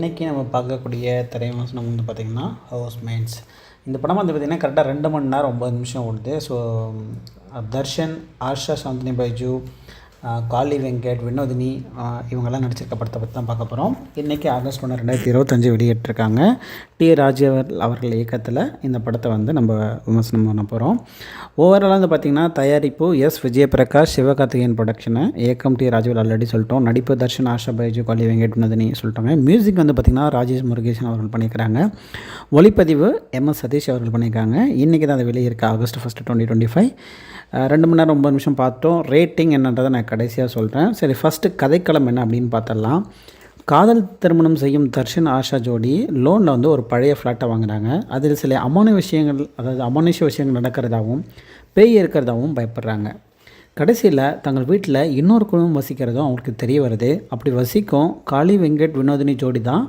இன்றைக்கி நம்ம பார்க்கக்கூடிய திரைவிமர்சனம் வந்து பார்த்திங்கன்னா ஹவுஸ்மேட்ஸ். இந்த படம் வந்து பார்த்திங்கன்னா கரெக்டாக 2 மணி நேரம் 9 நிமிஷம் ஓடுது. ஸோ தர்ஷன், ஆஷா சாந்தினி பைஜு, காளி வெங்கட், வினோதினி இவங்கெல்லாம் நடிச்சிருக்க படத்தை பற்றி தான் பார்க்க போகிறோம். இன்றைக்கி ஆகஸ்ட் 1, 2025 வெளியிட்டிருக்காங்க. டி ராஜு அவர்கள் இயக்கத்தில் இந்த படத்தை வந்து நம்ம விமர்சனம் பண்ண போகிறோம். ஓவராலாக வந்து பார்த்திங்கன்னா தயாரிப்பு எஸ் விஜயபிரகாஷ், சிவகார்த்திகேயன் ப்ரொடக்ஷனு, இயக்கம் டி ராஜுவில் ஆல்ரெடி சொல்லிட்டோம். நடிப்பு தர்ஷன், ஆஷா பைஜு, காளி வெங்கட், வினோதினி சொல்லிட்டாங்க. மியூசிக் வந்து பார்த்திங்கன்னா ராஜேஷ் முருகேசன் அவர்கள் பண்ணியிருக்கிறாங்க. ஒளிப்பதிவு MS சதீஷ் அவர்கள் பண்ணியிருக்காங்க. இன்றைக்கி தான் அது வெளியிருக்கு, ஆகஸ்ட் 1, 2025. 2 மணி நேரம் 9 நிமிஷம் பார்த்தோம். ரேட்டிங் என்னன்றதை நான் கடைசியாக சொல்கிறேன். சரி, ஃபஸ்ட்டு கதைக்களம் என்ன அப்படின்னு பார்த்தரலாம். காதல் திருமணம் செய்யும் தர்ஷன் ஆஷா ஜோடி லோனில் வந்து ஒரு பழைய ஃப்ளாட்டை வாங்குகிறாங்க. அதில் சில அமானுஷ்ய விஷயங்கள் நடக்கிறதாகவும் பேய் இருக்கிறதாகவும் பயப்படுறாங்க. கடைசியில் தங்கள் வீட்டில் இன்னொரு குடும்பம் வசிக்கிறதும் அவங்களுக்கு தெரிய வருது. அப்படி வசிக்கும் காளி வெங்கட் வினோதினி ஜோடி தான்